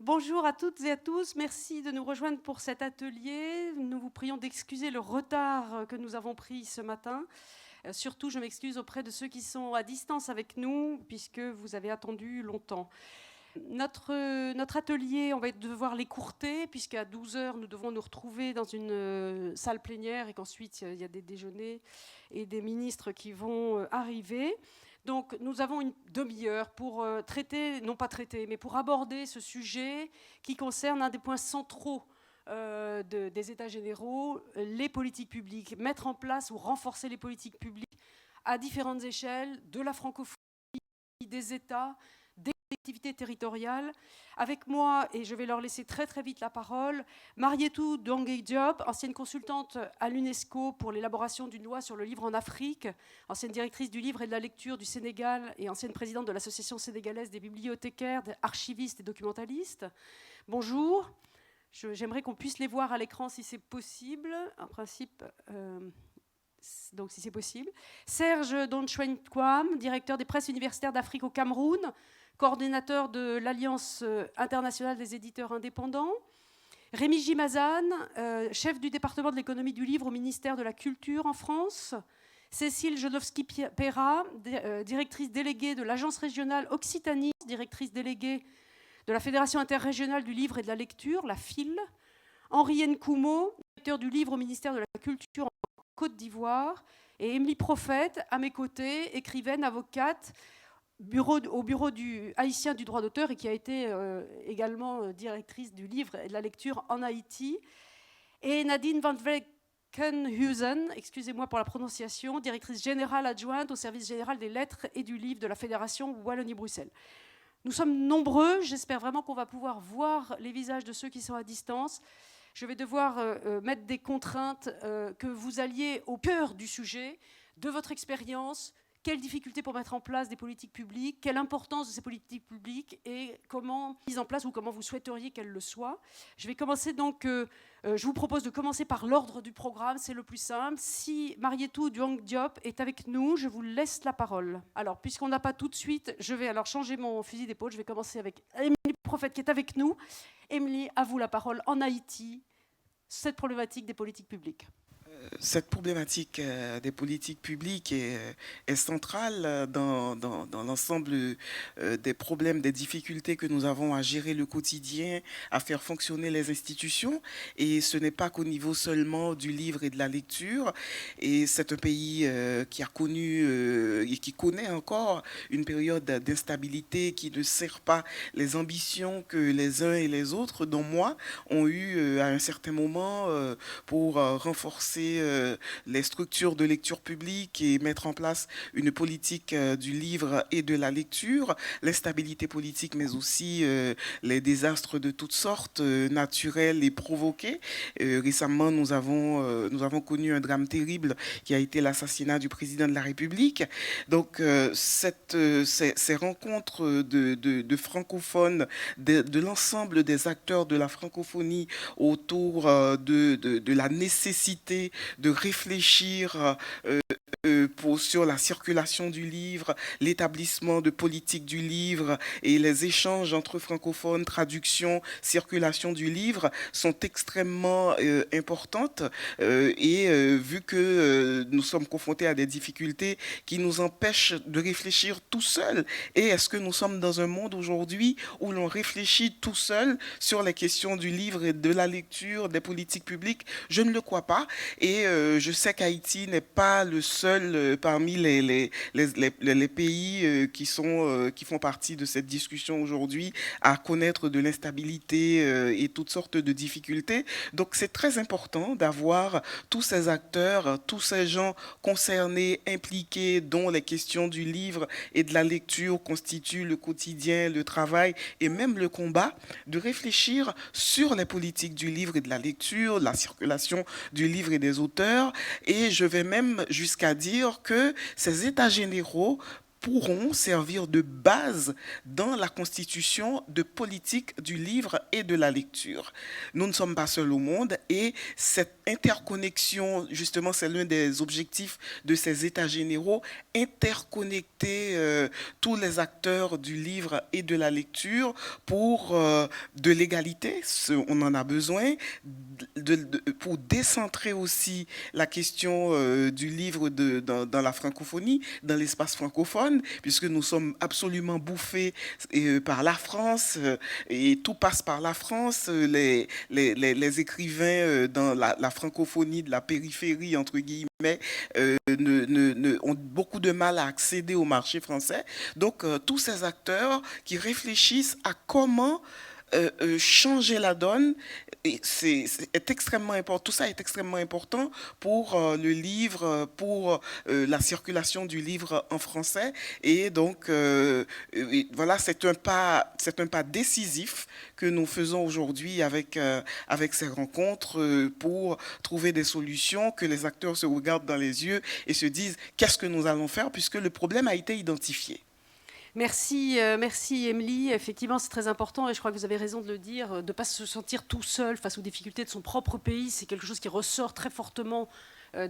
Bonjour à toutes et à tous, merci de nous rejoindre pour cet atelier. Nous vous prions d'excuser le retard que nous avons pris ce matin. Surtout, je m'excuse auprès de ceux qui sont à distance avec nous, puisque vous avez attendu longtemps. Notre atelier, on va devoir l'écourter, puisqu'à 12 heures, nous devons nous retrouver dans une salle plénière et qu'ensuite, il y a des déjeuners et des ministres qui vont arriver. Donc nous avons une demi-heure pour traiter, non pas traiter, mais pour aborder ce sujet qui concerne un des points centraux des États généraux, les politiques publiques, mettre en place ou renforcer les politiques publiques à différentes échelles, de la francophonie, des États, des collectivités territoriales. Avec moi, et je vais leur laisser très très vite la parole, Marietou Dongué-Diop, ancienne consultante à l'UNESCO pour l'élaboration d'une loi sur le livre en Afrique, ancienne directrice du livre et de la lecture du Sénégal et ancienne présidente de l'Association sénégalaise des bibliothécaires, des archivistes et documentalistes. Bonjour. J'aimerais qu'on puisse les voir à l'écran si c'est possible. En principe, donc si c'est possible. Serge Donchuen-Kwam, directeur des presses universitaires d'Afrique au Cameroun, coordinateur de l'Alliance internationale des éditeurs indépendants. Rémi Gimazan, chef du département de l'économie du livre au ministère de la Culture en France. Cécile Jodowski-Pera, directrice déléguée de l'Agence régionale Occitanie, directrice déléguée de la Fédération interrégionale du livre et de la lecture, la FIL. Henri Nkoumo, directeur du livre au ministère de la Culture en Côte d'Ivoire. Et Émilie Prophète, à mes côtés, écrivaine, avocate, au bureau haïtien du droit d'auteur et qui a été également directrice du livre et de la lecture en Haïti. Et Nadine van Vlekenhuizen, excusez-moi pour la prononciation, directrice générale adjointe au service général des lettres et du livre de la Fédération Wallonie-Bruxelles. Nous sommes nombreux, j'espère vraiment qu'on va pouvoir voir les visages de ceux qui sont à distance. Je vais devoir mettre des contraintes, que vous alliez au cœur du sujet, de votre expérience, quelles difficultés pour mettre en place des politiques publiques, quelle importance de ces politiques publiques et comment mise en place ou comment vous souhaiteriez qu'elles le soient. Je vais commencer donc, je vous propose de commencer par l'ordre du programme, c'est le plus simple. Si Marietou Dongué-Diop est avec nous, je vous laisse la parole. Alors, puisqu'on n'a pas tout de suite, je vais alors changer mon fusil d'épaule, je vais commencer avec Émilie Prophète qui est avec nous. Émilie, à vous la parole. En Haïti, cette problématique des politiques publiques. Cette problématique des politiques publiques est centrale dans l'ensemble des problèmes, des difficultés que nous avons à gérer le quotidien, à faire fonctionner les institutions. Et ce n'est pas qu'au niveau seulement du livre et de la lecture. Et c'est un pays qui a connu et qui connaît encore une période d'instabilité qui ne sert pas les ambitions que les uns et les autres, dont moi, ont eu à un certain moment pour renforcer les structures de lecture publique et mettre en place une politique du livre et de la lecture, l'instabilité politique, mais aussi les désastres de toutes sortes, naturels et provoqués. Récemment, nous avons connu un drame terrible qui a été l'assassinat du président de la République. Donc, ces rencontres de francophones, de l'ensemble des acteurs de la francophonie autour de la nécessité de réfléchir sur la circulation du livre, l'établissement de politiques du livre et les échanges entre francophones, traduction, circulation du livre sont extrêmement importantes vu que nous sommes confrontés à des difficultés qui nous empêchent de réfléchir tout seul. Et est-ce que nous sommes dans un monde aujourd'hui où l'on réfléchit tout seul sur les questions du livre et de la lecture, des politiques publiques? Je ne le crois pas. Et je sais qu'Haïti n'est pas le seul parmi les pays qui font partie de cette discussion aujourd'hui à connaître de l'instabilité et toutes sortes de difficultés. Donc c'est très important d'avoir tous ces acteurs, tous ces gens concernés, impliqués, dont les questions du livre et de la lecture constituent le quotidien, le travail et même le combat, de réfléchir sur les politiques du livre et de la lecture, la circulation du livre et des auteurs. Et je vais même jusqu'à dire que ces états généraux pourront servir de base dans la constitution de politique du livre et de la lecture. Nous ne sommes pas seuls au monde et cette interconnexion, justement, c'est l'un des objectifs de ces états généraux, interconnecter tous les acteurs du livre et de la lecture pour de l'égalité, on en a besoin, pour décentrer aussi la question du livre dans la francophonie, dans l'espace francophone, puisque nous sommes absolument bouffés par la France, et tout passe par la France. Les écrivains dans la francophonie de la périphérie, entre guillemets, ont beaucoup de mal à accéder au marché français. Donc, tous ces acteurs qui réfléchissent à comment changer la donne, et est extrêmement important. Tout ça est extrêmement important pour le livre, pour la circulation du livre en français. Et donc, voilà, c'est un pas décisif que nous faisons aujourd'hui avec ces rencontres pour trouver des solutions, que les acteurs se regardent dans les yeux et se disent qu'est-ce que nous allons faire puisque le problème a été identifié. Merci, merci Émilie. Effectivement, c'est très important et je crois que vous avez raison de le dire. De ne pas se sentir tout seul face aux difficultés de son propre pays, c'est quelque chose qui ressort très fortement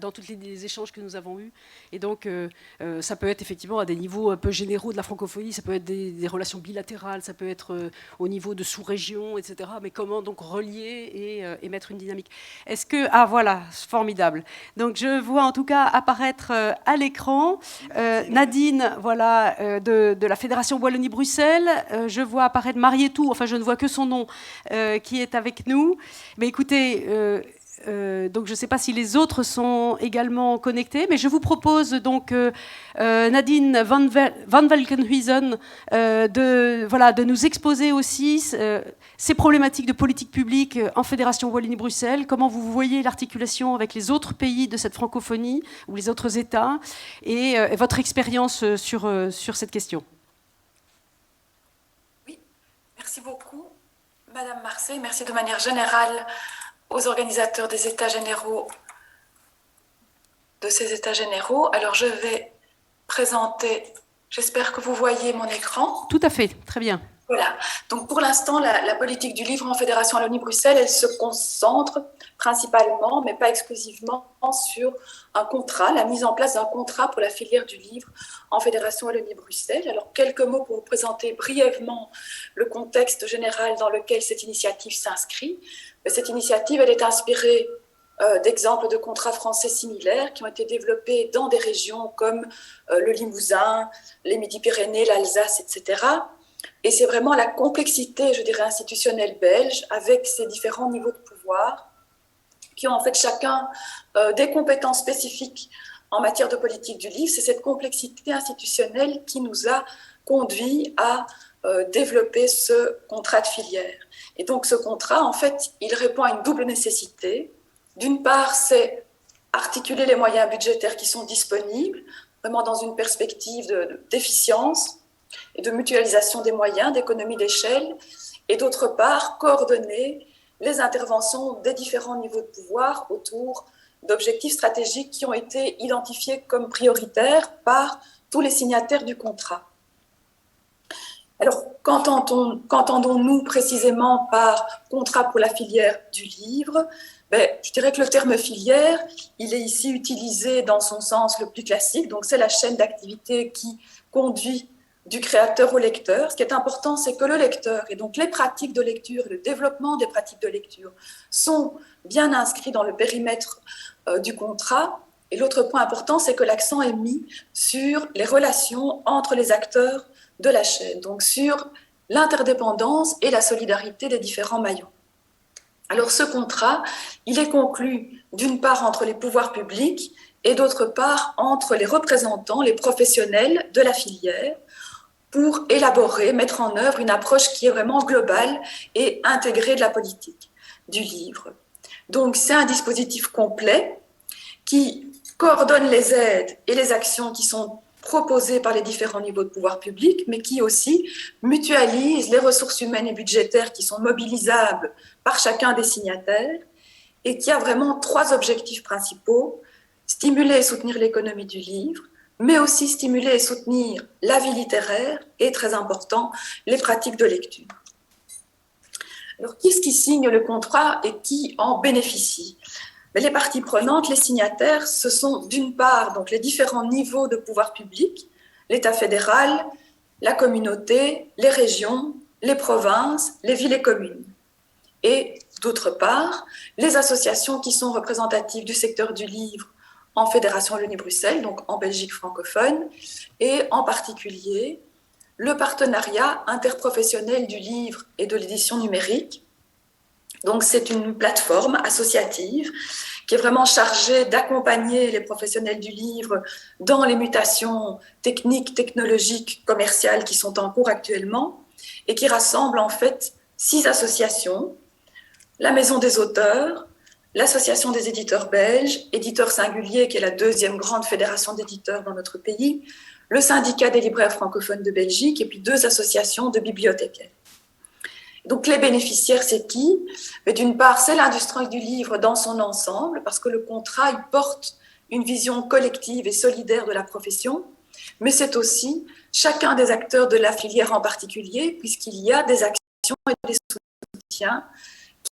dans tous les échanges que nous avons eus. Et donc, ça peut être effectivement à des niveaux un peu généraux de la francophonie, ça peut être des relations bilatérales, ça peut être au niveau de sous-régions, etc. Mais comment donc relier et mettre une dynamique. Est-ce que... Ah voilà, formidable. Donc, je vois en tout cas apparaître à l'écran Nadine, voilà, de la Fédération Wallonie-Bruxelles. Je vois apparaître Marietou, enfin je ne vois que son nom, qui est avec nous. Mais écoutez... donc je ne sais pas si les autres sont également connectés, mais je vous propose donc Nadine van Velkenhuizen de nous exposer aussi ces problématiques de politique publique en Fédération Wallonie-Bruxelles, comment vous voyez l'articulation avec les autres pays de cette francophonie ou les autres États et votre expérience sur cette question. Oui, merci beaucoup Madame Marseille, merci de manière générale aux organisateurs des États généraux, de ces États généraux. Alors, je vais présenter, j'espère que vous voyez mon écran. Tout à fait, très bien. Voilà. Donc, pour l'instant, la politique du livre en Fédération Wallonie-Bruxelles, elle se concentre principalement, mais pas exclusivement, sur un contrat, la mise en place d'un contrat pour la filière du livre en Fédération Wallonie-Bruxelles. Alors, quelques mots pour vous présenter brièvement le contexte général dans lequel cette initiative s'inscrit. Cette initiative, elle est inspirée d'exemples de contrats français similaires qui ont été développés dans des régions comme le Limousin, les Midi-Pyrénées, l'Alsace, etc. Et c'est vraiment la complexité, je dirais, institutionnelle belge, avec ces différents niveaux de pouvoir, qui ont en fait chacun des compétences spécifiques en matière de politique du livre. C'est cette complexité institutionnelle qui nous a conduit à développer ce contrat de filière. Et donc ce contrat, en fait, il répond à une double nécessité. D'une part, c'est articuler les moyens budgétaires qui sont disponibles, vraiment dans une perspective d'efficience et de mutualisation des moyens, d'économie d'échelle, et d'autre part, coordonner les interventions des différents niveaux de pouvoir autour d'objectifs stratégiques qui ont été identifiés comme prioritaires par tous les signataires du contrat. Alors, qu'entendons-nous précisément par contrat pour la filière du livre ? Je dirais que le terme filière, il est ici utilisé dans son sens le plus classique, donc c'est la chaîne d'activité qui conduit du créateur au lecteur. Ce qui est important, c'est que le lecteur, et donc les pratiques de lecture, le développement des pratiques de lecture, sont bien inscrits dans le périmètre du contrat. Et l'autre point important, c'est que l'accent est mis sur les relations entre les acteurs de la chaîne, donc sur l'interdépendance et la solidarité des différents maillons. Alors ce contrat, il est conclu d'une part entre les pouvoirs publics et d'autre part entre les représentants, les professionnels de la filière, pour élaborer, mettre en œuvre une approche qui est vraiment globale et intégrée de la politique du livre. Donc c'est un dispositif complet qui coordonne les aides et les actions qui sont proposées par les différents niveaux de pouvoir public, mais qui aussi mutualise les ressources humaines et budgétaires qui sont mobilisables par chacun des signataires et qui a vraiment trois objectifs principaux: stimuler et soutenir l'économie du livre, mais aussi stimuler et soutenir la vie littéraire et, très important, les pratiques de lecture. Alors, qui est-ce qui signe le contrat et qui en bénéficie? Mais les parties prenantes, les signataires, ce sont d'une part donc, les différents niveaux de pouvoir public, l'État fédéral, la communauté, les régions, les provinces, les villes et communes. Et d'autre part, les associations qui sont représentatives du secteur du livre en Fédération Wallonie-Bruxelles, donc en Belgique francophone, et en particulier le partenariat interprofessionnel du livre et de l'édition numérique. Donc c'est une plateforme associative qui est vraiment chargée d'accompagner les professionnels du livre dans les mutations techniques, technologiques, commerciales qui sont en cours actuellement et qui rassemble en fait 6 associations: la Maison des auteurs, l'Association des éditeurs belges, Éditeurs singuliers, qui est la 2e grande fédération d'éditeurs dans notre pays, le syndicat des libraires francophones de Belgique et puis 2 associations de bibliothécaires. Donc les bénéficiaires, c'est qui? D'une part, c'est l'industrie du livre dans son ensemble, parce que le contrat, il porte une vision collective et solidaire de la profession, mais c'est aussi chacun des acteurs de la filière en particulier, puisqu'il y a des actions et des soutiens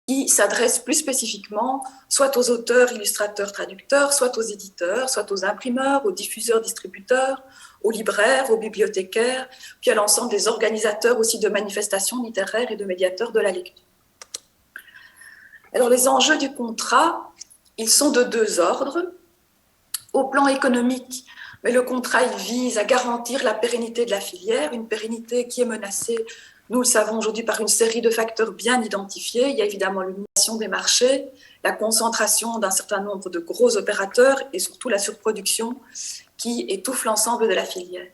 qui s'adressent plus spécifiquement soit aux auteurs, illustrateurs, traducteurs, soit aux éditeurs, soit aux imprimeurs, aux diffuseurs, distributeurs, aux libraires, aux bibliothécaires, puis à l'ensemble des organisateurs aussi de manifestations littéraires et de médiateurs de la lecture. Alors les enjeux du contrat, ils sont de 2 ordres. Au plan économique, mais le contrat il vise à garantir la pérennité de la filière, une pérennité qui est menacée, nous le savons aujourd'hui, par une série de facteurs bien identifiés. Il y a évidemment l'unification des marchés, la concentration d'un certain nombre de gros opérateurs et surtout la surproduction qui étouffe l'ensemble de la filière.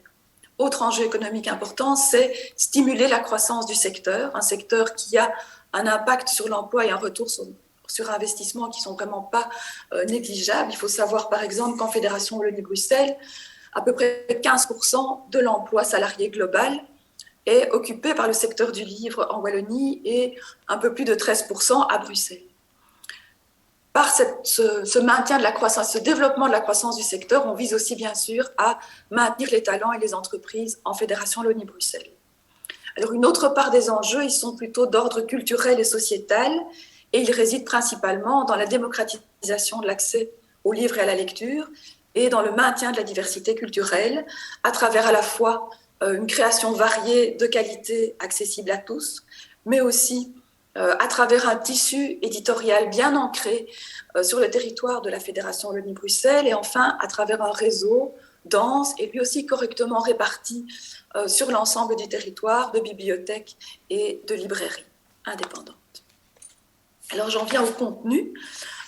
Autre enjeu économique important, c'est stimuler la croissance du secteur, un secteur qui a un impact sur l'emploi et un retour sur investissement qui ne sont vraiment pas négligeables. Il faut savoir par exemple qu'en Fédération Wallonie-Bruxelles, à peu près 15% de l'emploi salarié global est occupé par le secteur du livre en Wallonie et un peu plus de 13% à Bruxelles. Par ce maintien de la croissance, ce développement de la croissance du secteur, on vise aussi bien sûr à maintenir les talents et les entreprises en Fédération Wallonie-Bruxelles. Alors une autre part des enjeux, ils sont plutôt d'ordre culturel et sociétal et ils résident principalement dans la démocratisation de l'accès au livre et à la lecture et dans le maintien de la diversité culturelle à travers à la fois une création variée de qualité accessible à tous, mais aussi à travers un tissu éditorial bien ancré sur le territoire de la Fédération Wallonie-Bruxelles et enfin à travers un réseau dense et lui aussi correctement réparti sur l'ensemble du territoire de bibliothèques et de librairies indépendantes. Alors j'en viens au contenu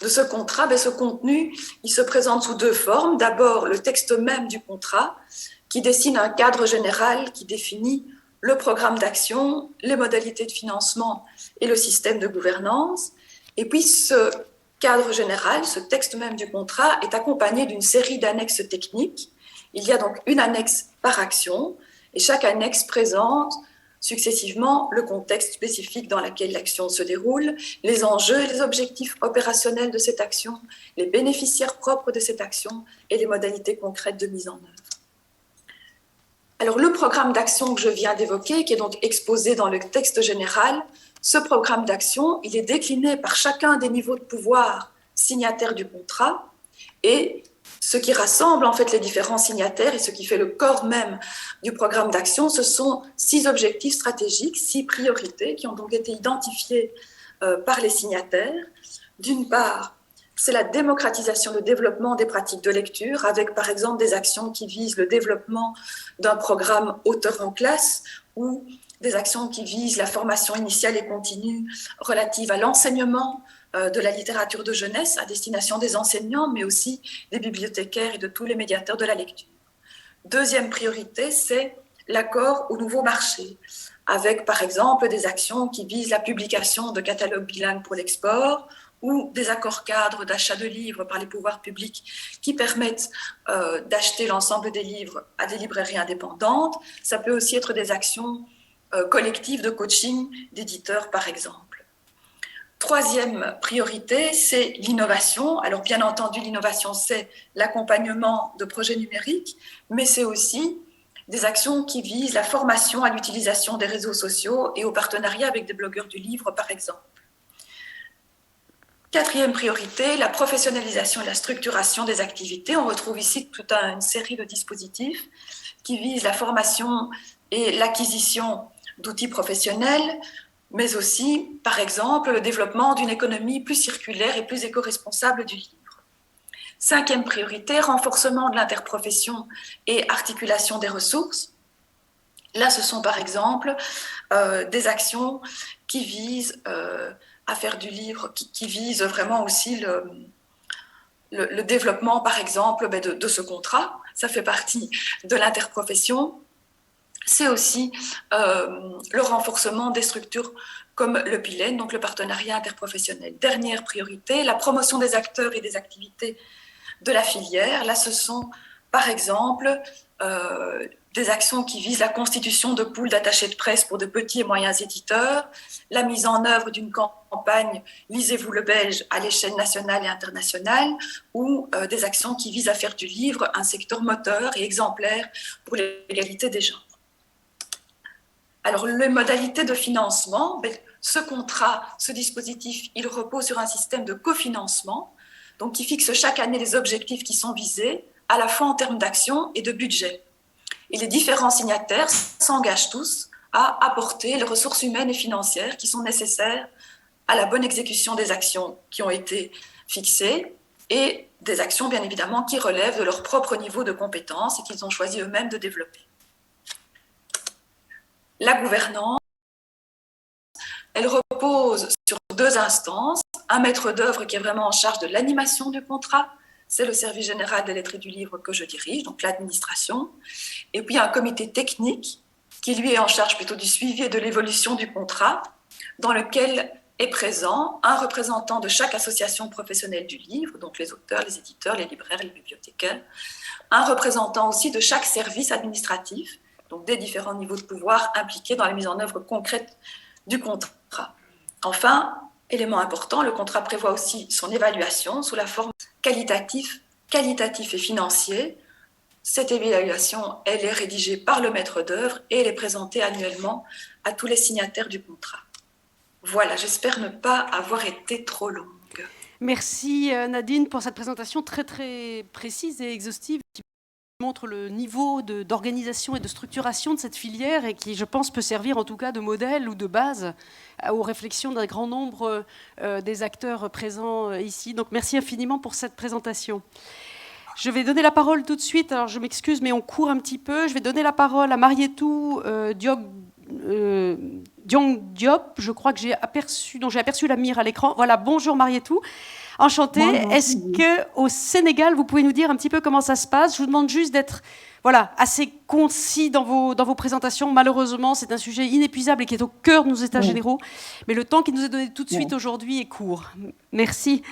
de ce contrat. Ce contenu, il se présente sous 2 formes. D'abord, le texte même du contrat qui dessine un cadre général qui définit le programme d'action, les modalités de financement et le système de gouvernance. Et puis ce cadre général, ce texte même du contrat, est accompagné d'une série d'annexes techniques. Il y a donc une annexe par action et chaque annexe présente successivement le contexte spécifique dans lequel l'action se déroule, les enjeux et les objectifs opérationnels de cette action, les bénéficiaires propres de cette action et les modalités concrètes de mise en œuvre. Alors le programme d'action que je viens d'évoquer, qui est donc exposé dans le texte général, ce programme d'action, il est décliné par chacun des niveaux de pouvoir signataires du contrat et ce qui rassemble en fait les différents signataires et ce qui fait le corps même du programme d'action, ce sont 6 objectifs stratégiques, 6 priorités qui ont donc été identifiées par les signataires. D'une part, c'est la démocratisation, le développement des pratiques de lecture, avec par exemple des actions qui visent le développement d'un programme auteur en classe ou des actions qui visent la formation initiale et continue relative à l'enseignement de la littérature de jeunesse à destination des enseignants, mais aussi des bibliothécaires et de tous les médiateurs de la lecture. Deuxième priorité, c'est l'accord au nouveau marché, avec par exemple des actions qui visent la publication de catalogues bilingues pour l'export ou des accords cadres d'achat de livres par les pouvoirs publics qui permettent d'acheter l'ensemble des livres à des librairies indépendantes. Ça peut aussi être des actions collectives de coaching d'éditeurs, par exemple. Troisième priorité, c'est l'innovation. Alors bien entendu, l'innovation, c'est l'accompagnement de projets numériques, mais c'est aussi des actions qui visent la formation à l'utilisation des réseaux sociaux et au partenariat avec des blogueurs du livre, par exemple. Quatrième priorité, la professionnalisation et la structuration des activités. On retrouve ici toute une série de dispositifs qui visent la formation et l'acquisition d'outils professionnels, mais aussi, par exemple, le développement d'une économie plus circulaire et plus éco-responsable du livre. Cinquième priorité, renforcement de l'interprofession et articulation des ressources. Là, ce sont par exemple des actions qui visent à faire du livre, qui visent vraiment aussi le développement, par exemple, de ce contrat. Ça fait partie de l'interprofession. C'est aussi le renforcement des structures comme le PILEN, donc le partenariat interprofessionnel. Dernière priorité, la promotion des acteurs et des activités de la filière. Là, ce sont, par exemple, des actions qui visent la constitution de pools d'attachés de presse pour de petits et moyens éditeurs, la mise en œuvre d'une campagne « Lisez-vous le Belge » à l'échelle nationale et internationale, ou des actions qui visent à faire du livre un secteur moteur et exemplaire pour l'égalité des genres. Alors, les modalités de financement, ce contrat, ce dispositif, il repose sur un système de cofinancement, donc qui fixe chaque année les objectifs qui sont visés, à la fois en termes d'action et de budget. Et les différents signataires s'engagent tous à apporter les ressources humaines et financières qui sont nécessaires à la bonne exécution des actions qui ont été fixées et des actions, bien évidemment, qui relèvent de leur propre niveau de compétence et qu'ils ont choisi eux-mêmes de développer. La gouvernance, elle repose sur deux instances. Un maître d'œuvre qui est vraiment en charge de l'animation du contrat, c'est le service général des lettres et du livre que je dirige, donc l'administration. Et puis un comité technique qui lui est en charge plutôt du suivi et de l'évolution du contrat, dans lequel est présent un représentant de chaque association professionnelle du livre, donc les auteurs, les éditeurs, les libraires, les bibliothécaires, un représentant aussi de chaque service administratif, donc des différents niveaux de pouvoir impliqués dans la mise en œuvre concrète du contrat. Enfin, élément important, le contrat prévoit aussi son évaluation sous la forme qualitatif et financier. Cette évaluation, elle est rédigée par le maître d'œuvre et elle est présentée annuellement à tous les signataires du contrat. Voilà, j'espère ne pas avoir été trop longue. Merci Nadine pour cette présentation très très précise et exhaustive qui montre le niveau d'organisation et de structuration de cette filière et qui, je pense, peut servir en tout cas de modèle ou de base aux réflexions d'un grand nombre des acteurs présents ici. Donc merci infiniment pour cette présentation. Je vais donner la parole tout de suite, alors je m'excuse mais on court un petit peu, je vais donner la parole à Marietou Diong Diop, je crois que j'ai aperçu la mire à l'écran. Voilà, bonjour Marietou. Enchantée. Bonjour. Est-ce qu'au Sénégal, vous pouvez nous dire un petit peu comment ça se passe? Je vous demande juste d'être assez concis dans vos présentations. Malheureusement, c'est un sujet inépuisable et qui est au cœur de nos états généraux. Mais le temps qui nous est donné tout de suite aujourd'hui est court. Merci.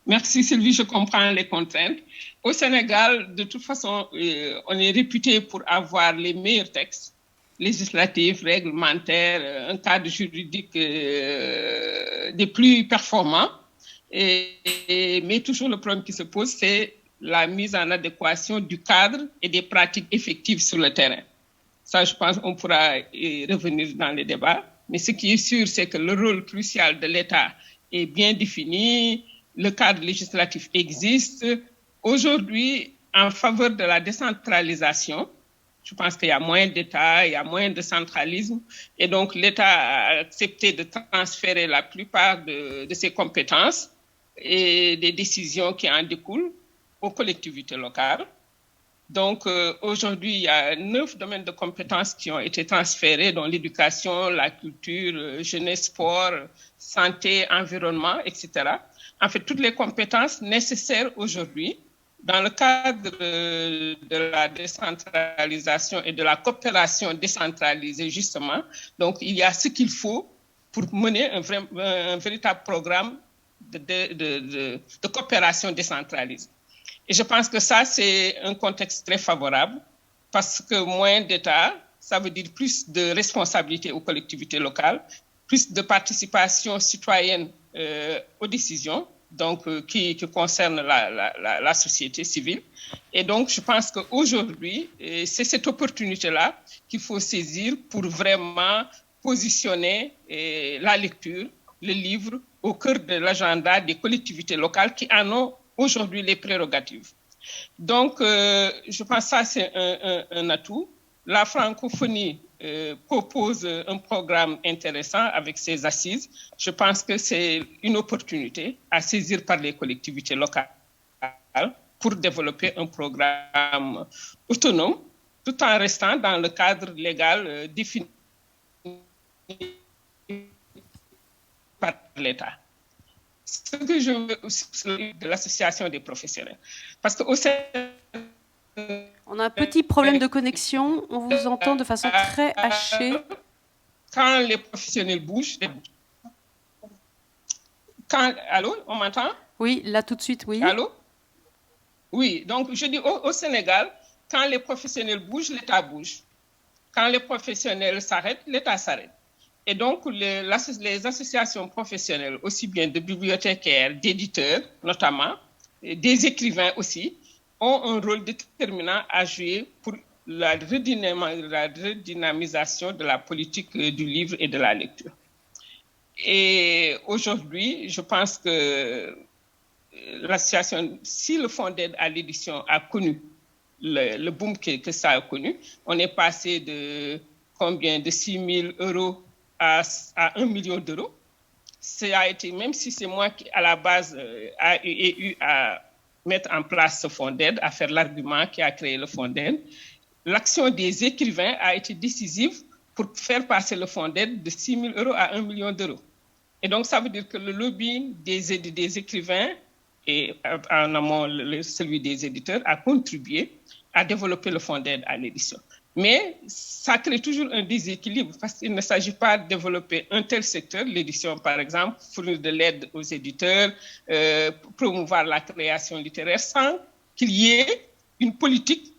Merci Sylvie, je comprends les contraintes. Au Sénégal, de toute façon, on est réputé pour avoir les meilleurs textes législatifs, réglementaires, un cadre juridique des plus performants. Mais toujours le problème qui se pose, c'est la mise en adéquation du cadre et des pratiques effectives sur le terrain. Ça, je pense qu'on pourra y revenir dans les débats. Mais ce qui est sûr, c'est que le rôle crucial de l'État est bien défini, le cadre législatif existe. Aujourd'hui, en faveur de la décentralisation, je pense qu'il y a moins d'État, il y a moins de centralisme. Et donc, l'État a accepté de transférer la plupart de ses compétences et des décisions qui en découlent aux collectivités locales. Donc, aujourd'hui, il y a 9 domaines de compétences qui ont été transférés, dont l'éducation, la culture, jeunesse, sport, santé, environnement, etc. En fait, toutes les compétences nécessaires aujourd'hui dans le cadre de la décentralisation et de la coopération décentralisée, justement. Donc, il y a ce qu'il faut pour mener un véritable programme de coopération décentralisée. Et je pense que ça, c'est un contexte très favorable parce que moins d'État, ça veut dire plus de responsabilité aux collectivités locales, plus de participation citoyenne aux décisions, donc qui concernent la société civile. Et donc, je pense qu'aujourd'hui, c'est cette opportunité-là qu'il faut saisir pour vraiment positionner la lecture, le livre, au cœur de l'agenda des collectivités locales qui en ont aujourd'hui les prérogatives. Donc, je pense que ça, c'est un atout. La francophonie propose un programme intéressant avec ses assises. Je pense que c'est une opportunité à saisir par les collectivités locales pour développer un programme autonome, tout en restant dans le cadre légal défini par l'État. Ce que je veux aussi de l'association des professionnels. Parce qu'au On a un petit problème de connexion. On vous entend de façon très hachée. Quand les professionnels bougent... Allô, on m'entend? Oui, là tout de suite, oui. Allô? Oui, donc je dis au Sénégal, quand les professionnels bougent, l'État bouge. Quand les professionnels s'arrêtent, l'État s'arrête. Et donc, les associations professionnelles, aussi bien de bibliothécaires, d'éditeurs notamment, des écrivains aussi, ont un rôle déterminant à jouer pour la redynamisation de la politique du livre et de la lecture. Et aujourd'hui, je pense que l'association, si le fonds d'aide à l'édition a connu le boom que ça a connu, on est passé de combien? De 6 000 euros à 1 million d'euros. Ça a été, même si c'est moi qui, à la base, a eu à mettre en place ce fonds d'aide, à faire l'argument qui a créé le fonds d'aide, l'action des écrivains a été décisive pour faire passer le fonds d'aide de 6 000 euros à 1 million d'euros. Et donc, ça veut dire que le lobbying des écrivains et en amont celui des éditeurs a contribué à développer le fonds d'aide à l'édition. Mais ça crée toujours un déséquilibre parce qu'il ne s'agit pas de développer un tel secteur, l'édition par exemple, fournir de l'aide aux éditeurs, promouvoir la création littéraire sans qu'il y ait une politique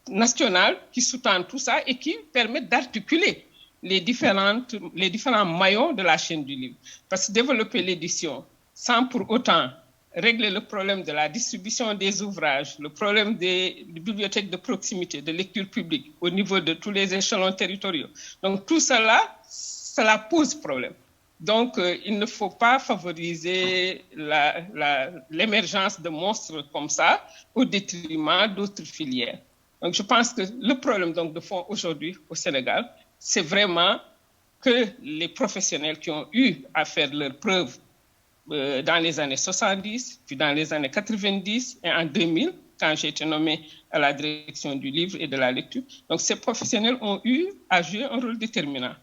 nationale qui sous-tend tout ça et qui permette d'articuler les différents maillons de la chaîne du livre. Parce que développer l'édition sans pour autant régler le problème de la distribution des ouvrages, le problème des bibliothèques de proximité, de lecture publique au niveau de tous les échelons territoriaux. Donc tout cela pose problème. Donc il ne faut pas favoriser l'émergence de monstres comme ça au détriment d'autres filières. Donc je pense que le problème donc, de fond aujourd'hui au Sénégal, c'est vraiment que les professionnels qui ont eu à faire leurs preuves dans les années 70, puis dans les années 90 et en 2000, quand j'ai été nommée à la direction du livre et de la lecture. Donc, ces professionnels ont eu à jouer un rôle déterminant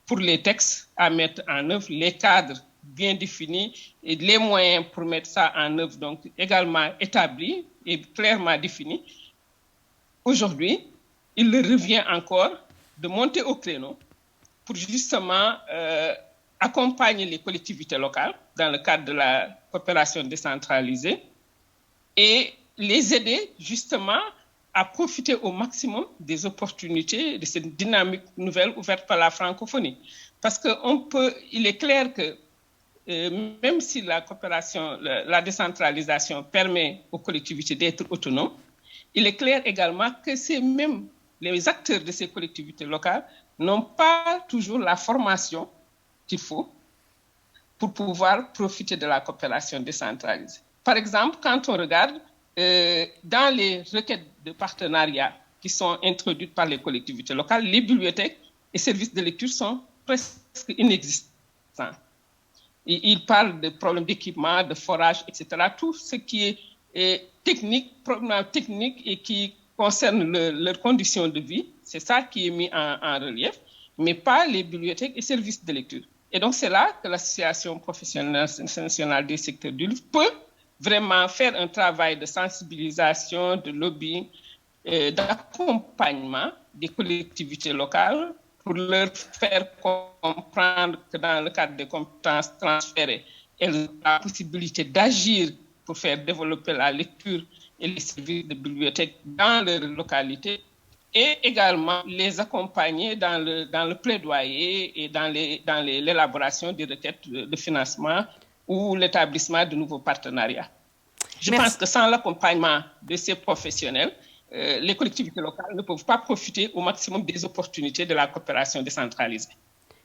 pour les textes à mettre en œuvre, les cadres bien définis et les moyens pour mettre ça en œuvre, donc également établis et clairement définis. Aujourd'hui, il leur revient encore de monter au créneau pour justement accompagner les collectivités locales dans le cadre de la coopération décentralisée et les aider justement à profiter au maximum des opportunités de cette dynamique nouvelle ouverte par la francophonie. Parce qu'il est clair que même si la coopération, la décentralisation permet aux collectivités d'être autonomes, il est clair également que c'est même les acteurs de ces collectivités locales n'ont pas toujours la formation qu'il faut pour pouvoir profiter de la coopération décentralisée. Par exemple, quand on regarde dans les requêtes de partenariat qui sont introduites par les collectivités locales, les bibliothèques et services de lecture sont presque inexistants. Ils parlent de problèmes d'équipement, de forage, etc. Tout ce qui est technique, problème technique et qui concerne leurs conditions de vie, c'est ça qui est mis en relief, mais pas les bibliothèques et services de lecture. Et donc, c'est là que l'Association professionnelle nationale des secteurs du livre peut vraiment faire un travail de sensibilisation, de lobbying, d'accompagnement des collectivités locales pour leur faire comprendre que dans le cadre des compétences transférées, elles ont la possibilité d'agir pour faire développer la lecture et les services de bibliothèque dans leur localité et également les accompagner dans le plaidoyer et dans l'élaboration des requêtes de financement ou l'établissement de nouveaux partenariats. Je pense que sans l'accompagnement de ces professionnels, les collectivités locales ne peuvent pas profiter au maximum des opportunités de la coopération décentralisée.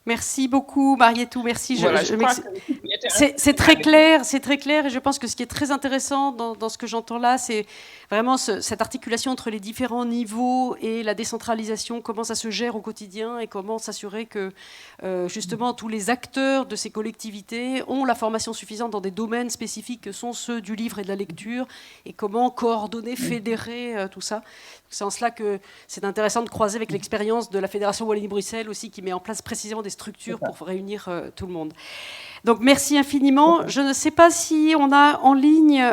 Merci beaucoup, Marietou. Merci. Voilà, c'est très clair, et je pense que ce qui est très intéressant dans ce que j'entends là, c'est vraiment cette articulation entre les différents niveaux et la décentralisation, comment ça se gère au quotidien et comment s'assurer que justement tous les acteurs de ces collectivités ont la formation suffisante dans des domaines spécifiques que sont ceux du livre et de la lecture, et comment coordonner, fédérer tout ça. C'est en cela que c'est intéressant de croiser avec l'expérience de la Fédération Wallonie-Bruxelles aussi, qui met en place précisément des structures pour réunir tout le monde. Donc merci infiniment. Je ne sais pas si on a en ligne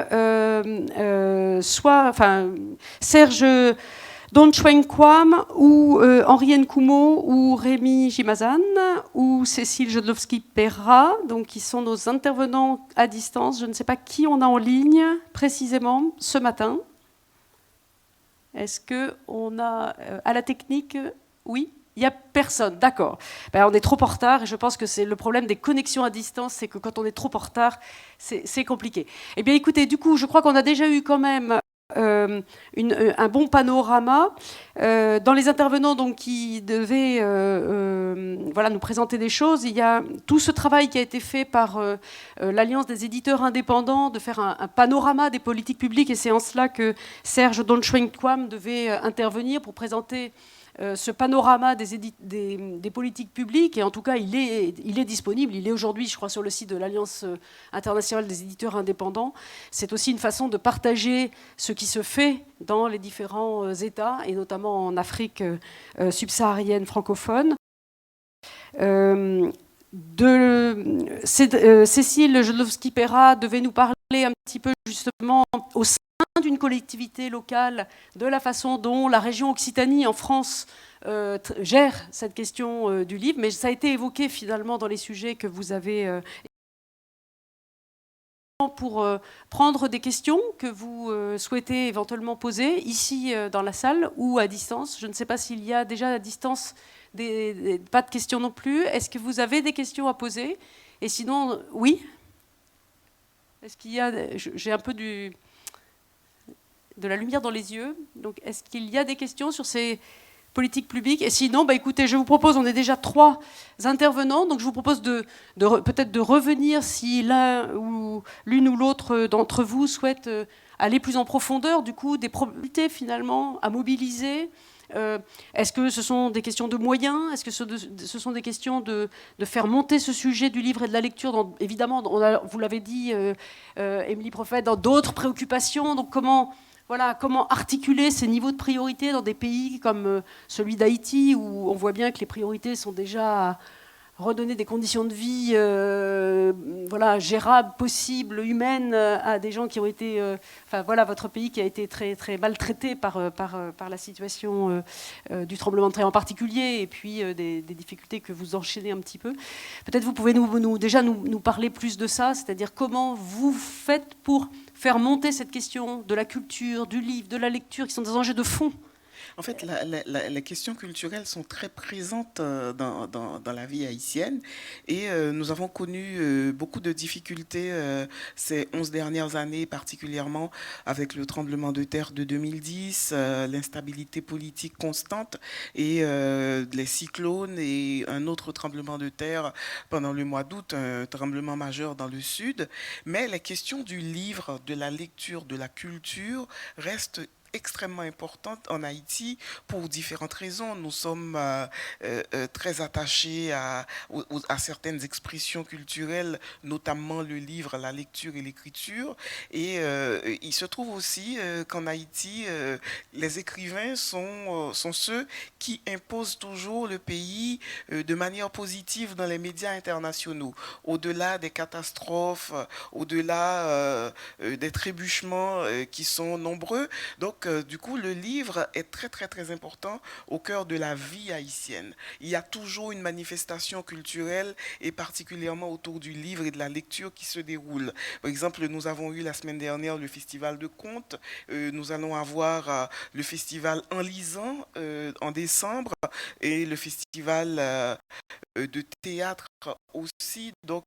Serge Donchwen-Kwam ou Henri Nkumo ou Rémi Gimazan ou Cécile Jodlowski-Perra, donc qui sont nos intervenants à distance. Je ne sais pas qui on a en ligne précisément ce matin. Est-ce qu'on a à la technique? Oui, il n'y a personne, d'accord. On est trop en retard et je pense que c'est le problème des connexions à distance, c'est que quand on est trop en retard, c'est compliqué. Eh bien écoutez, du coup, je crois qu'on a déjà eu quand même un bon panorama. Dans les intervenants donc, qui devaient nous présenter des choses, il y a tout ce travail qui a été fait par l'Alliance des éditeurs indépendants de faire un panorama des politiques publiques, et c'est en cela que Serge Donchwen-Kwam devait intervenir pour présenter ce panorama des politiques publiques, et en tout cas il est disponible, il est aujourd'hui je crois sur le site de l'Alliance internationale des éditeurs indépendants. C'est aussi une façon de partager ce qui se fait dans les différents États, et notamment en Afrique subsaharienne francophone. Cécile Jodlowski-Perra devait nous parler un petit peu justement au sein d'une collectivité locale de la façon dont la région Occitanie en France gère cette question du livre, mais ça a été évoqué finalement dans les sujets que vous avez pour prendre des questions que vous souhaitez éventuellement poser ici dans la salle ou à distance. Je ne sais pas s'il y a déjà à distance pas de questions non plus. Est-ce que vous avez des questions à poser? Et sinon, oui. Est-ce qu'il y a... J'ai un peu de la lumière dans les yeux. Donc, est-ce qu'il y a des questions sur ces politiques publiques? Et sinon, écoutez, je vous propose, on est déjà 3 intervenants, donc je vous propose peut-être de revenir si l'une ou l'autre d'entre vous souhaite aller plus en profondeur, du coup, des probabilités finalement à mobiliser. Est-ce que ce sont des questions de moyens? Est-ce que ce sont des questions de faire monter ce sujet du livre et de la lecture évidemment, vous l'avez dit, Émilie Prophète, dans d'autres préoccupations. Donc comment articuler ces niveaux de priorité dans des pays comme celui d'Haïti, où on voit bien que les priorités sont déjà à redonner des conditions de vie gérables, possibles, humaines à des gens qui ont été... votre pays qui a été très, très maltraité par la situation du tremblement de terre en particulier, et puis des difficultés que vous enchaînez un petit peu. Peut-être vous pouvez nous parler plus de ça, c'est-à-dire comment vous faites pour faire monter cette question de la culture, du livre, de la lecture, qui sont des enjeux de fond. En fait, les questions culturelles sont très présentes dans la vie haïtienne, et nous avons connu beaucoup de difficultés ces 11 dernières années, particulièrement avec le tremblement de terre de 2010, l'instabilité politique constante et les cyclones, et un autre tremblement de terre pendant le mois d'août, un tremblement majeur dans le sud. Mais les questions du livre, de la lecture, de la culture restent extrêmement importante en Haïti pour différentes raisons. Nous sommes très attachés à certaines expressions culturelles, notamment le livre, la lecture et l'écriture. Et il se trouve aussi qu'en Haïti, les écrivains sont ceux qui imposent toujours le pays de manière positive dans les médias internationaux. Au-delà des catastrophes, au-delà des trébuchements qui sont nombreux. Donc, donc, du coup, le livre est très, très, très important au cœur de la vie haïtienne. Il y a toujours une manifestation culturelle, et particulièrement autour du livre et de la lecture qui se déroule. Par exemple, nous avons eu la semaine dernière le festival de contes. Nous allons avoir le festival En lisant en décembre et le festival de théâtre aussi. Donc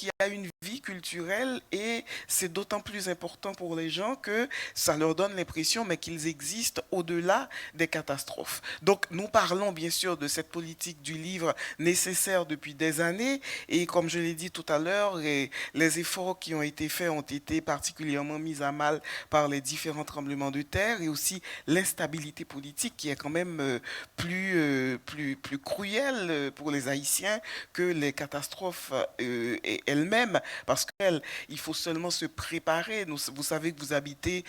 il y a une vie culturelle et c'est d'autant plus important pour les gens que ça leur donne l'impression mais qu'ils existent au-delà des catastrophes. Donc nous parlons bien sûr de cette politique du livre nécessaire depuis des années et comme je l'ai dit tout à l'heure, les efforts qui ont été faits ont été particulièrement mis à mal par les différents tremblements de terre et aussi l'instabilité politique qui est quand même plus cruelle pour les Haïtiens que les catastrophes elles-mêmes, parce qu'il faut seulement se préparer. Vous savez que vous habitez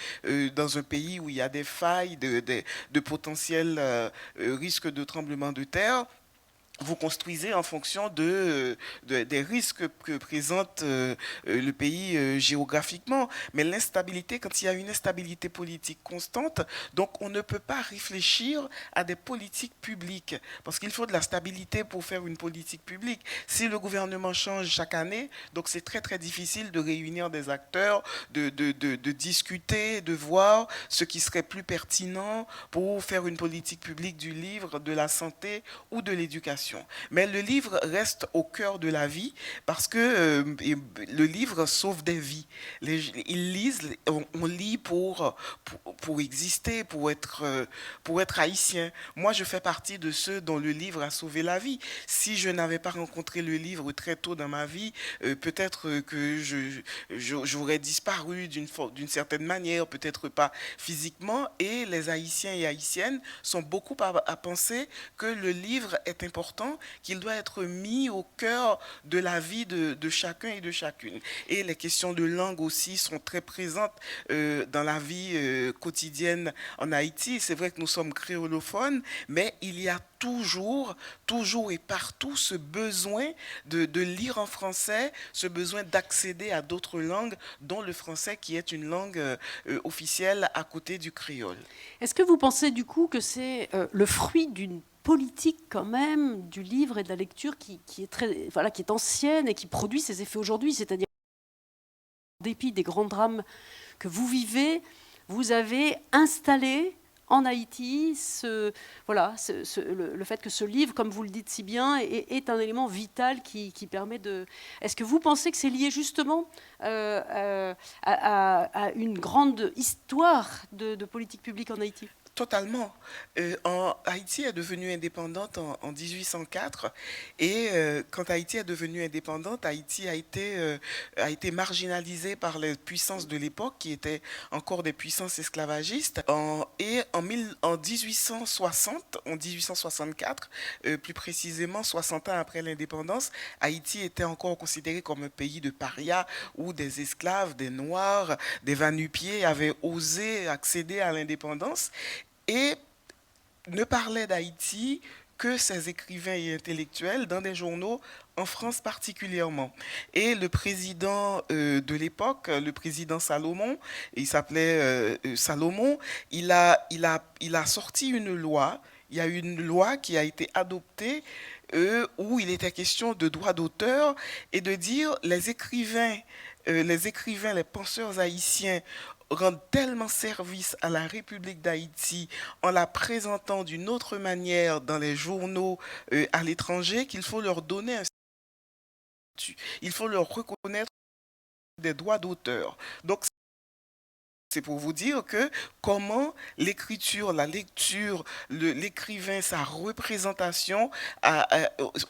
dans un pays où il y a des failles, de potentiels risques de tremblement de terre. Vous construisez en fonction des risques que présente le pays géographiquement. Mais l'instabilité, quand il y a une instabilité politique constante, donc on ne peut pas réfléchir à des politiques publiques. Parce qu'il faut de la stabilité pour faire une politique publique. Si le gouvernement change chaque année, donc c'est très très difficile de réunir des acteurs, de discuter, de voir ce qui serait plus pertinent pour faire une politique publique du livre, de la santé ou de l'éducation. Mais le livre reste au cœur de la vie parce que le livre sauve des vies. Ils lisent, on lit pour exister, pour être haïtien. Moi, je fais partie de ceux dont le livre a sauvé la vie. Si je n'avais pas rencontré le livre très tôt dans ma vie, peut-être que j'aurais disparu d'une certaine manière, peut-être pas physiquement. Et les Haïtiens et Haïtiennes sont beaucoup à penser que le livre est important, qu'il doit être mis au cœur de la vie de chacun et de chacune. Et les questions de langue aussi sont très présentes dans la vie quotidienne en Haïti. C'est vrai que nous sommes créolophones, mais il y a toujours et partout ce besoin de lire en français, ce besoin d'accéder à d'autres langues, dont le français qui est une langue officielle à côté du créole. Est-ce que vous pensez du coup que c'est le fruit d'une politique quand même du livre et de la lecture qui est ancienne et qui produit ses effets aujourd'hui, c'est-à-dire en dépit des grands drames que vous vivez, vous avez installé en Haïti le fait que ce livre, comme vous le dites si bien, est un élément vital qui permet de... Est-ce que vous pensez que c'est lié justement à une grande histoire de politique publique en Haïti ? Totalement. Haïti est devenue indépendante en 1804 et quand Haïti est devenue indépendante, Haïti a été marginalisée par les puissances de l'époque qui étaient encore des puissances esclavagistes. Et en 1860, en 1864, plus précisément 60 ans après l'indépendance, Haïti était encore considéré comme un pays de parias où des esclaves, des Noirs, des va-nu-pieds avaient osé accéder à l'indépendance. Et ne parlaient d'Haïti que ces écrivains et intellectuels dans des journaux en France particulièrement. Et le président de l'époque, le président Salomon, il s'appelait Salomon, il a sorti une loi. Il y a une loi qui a été adoptée où il était question de droit d'auteur et de dire les écrivains, les penseurs haïtiens rendent tellement service à la République d'Haïti en la présentant d'une autre manière dans les journaux à l'étranger qu'il faut leur donner un statut. Il faut leur reconnaître des droits d'auteur. Donc, c'est pour vous dire que comment l'écriture, la lecture, l'écrivain, sa représentation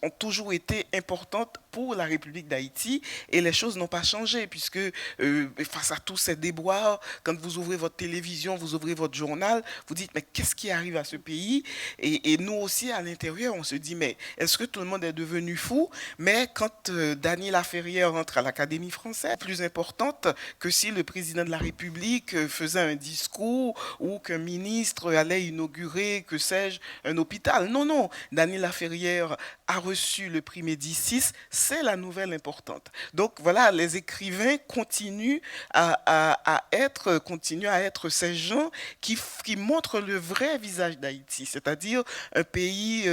ont toujours été importantes pour la République d'Haïti et les choses n'ont pas changé puisque face à tous ces déboires, quand vous ouvrez votre télévision, vous ouvrez votre journal, vous dites mais qu'est-ce qui arrive à ce pays et nous aussi à l'intérieur, on se dit mais est-ce que tout le monde est devenu fou? Mais quand Dany Laferrière entre à l'Académie française, plus importante que si le président de la République faisait un discours ou qu'un ministre allait inaugurer, que sais-je, un hôpital. Non, Dany Laferrière a reçu le prix Médicis c'est la nouvelle importante. Donc voilà, les écrivains continuent à être ces gens qui montrent le vrai visage d'Haïti, c'est-à-dire un pays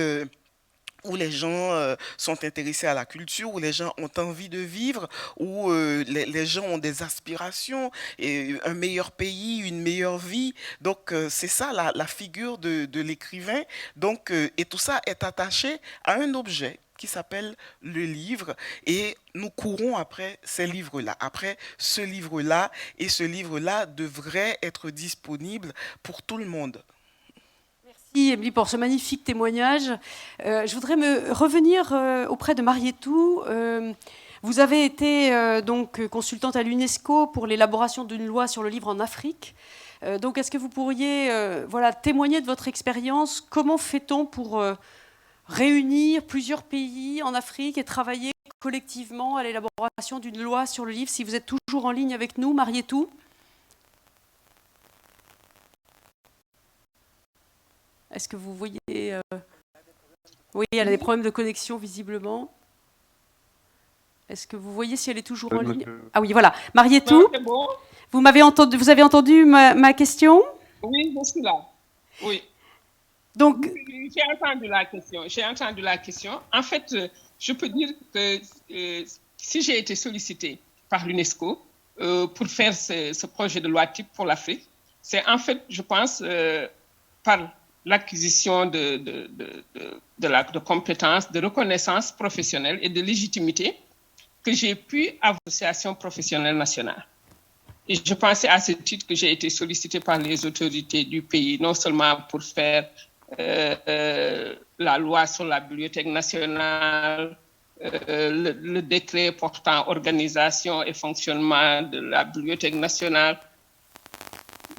où les gens sont intéressés à la culture, où les gens ont envie de vivre, où les gens ont des aspirations, et un meilleur pays, une meilleure vie. Donc c'est ça la figure de l'écrivain. Donc, et tout ça est attaché à un objet qui s'appelle le livre, et nous courons après ces livres-là, après ce livre-là, et ce livre-là devrait être disponible pour tout le monde. Merci Émilie pour ce magnifique témoignage. Je voudrais me revenir auprès de Marietou. Vous avez été donc consultante à l'UNESCO pour l'élaboration d'une loi sur le livre en Afrique. Donc est-ce que vous pourriez témoigner de votre expérience? Comment fait-on pour réunir plusieurs pays en Afrique et travailler collectivement à l'élaboration d'une loi sur le livre? Si vous êtes toujours en ligne avec nous, Marietou. Est-ce que vous voyez Oui, elle a des problèmes de connexion, visiblement. Est-ce que vous voyez si elle est toujours en ligne? Ah oui, voilà. Marietou, bon. vous avez entendu ma question? Oui, je suis là. Oui. Donc, j'ai entendu la question. En fait, je peux dire que si j'ai été sollicitée par l'UNESCO pour faire ce projet de loi type pour l'Afrique, c'est en fait, je pense, par l'acquisition de compétences, de reconnaissance professionnelle et de légitimité que j'ai pu avoir une association professionnelle nationale. Et je pensais à ce titre que j'ai été sollicitée par les autorités du pays, non seulement pour faire la loi sur la bibliothèque nationale, le décret portant organisation et fonctionnement de la bibliothèque nationale,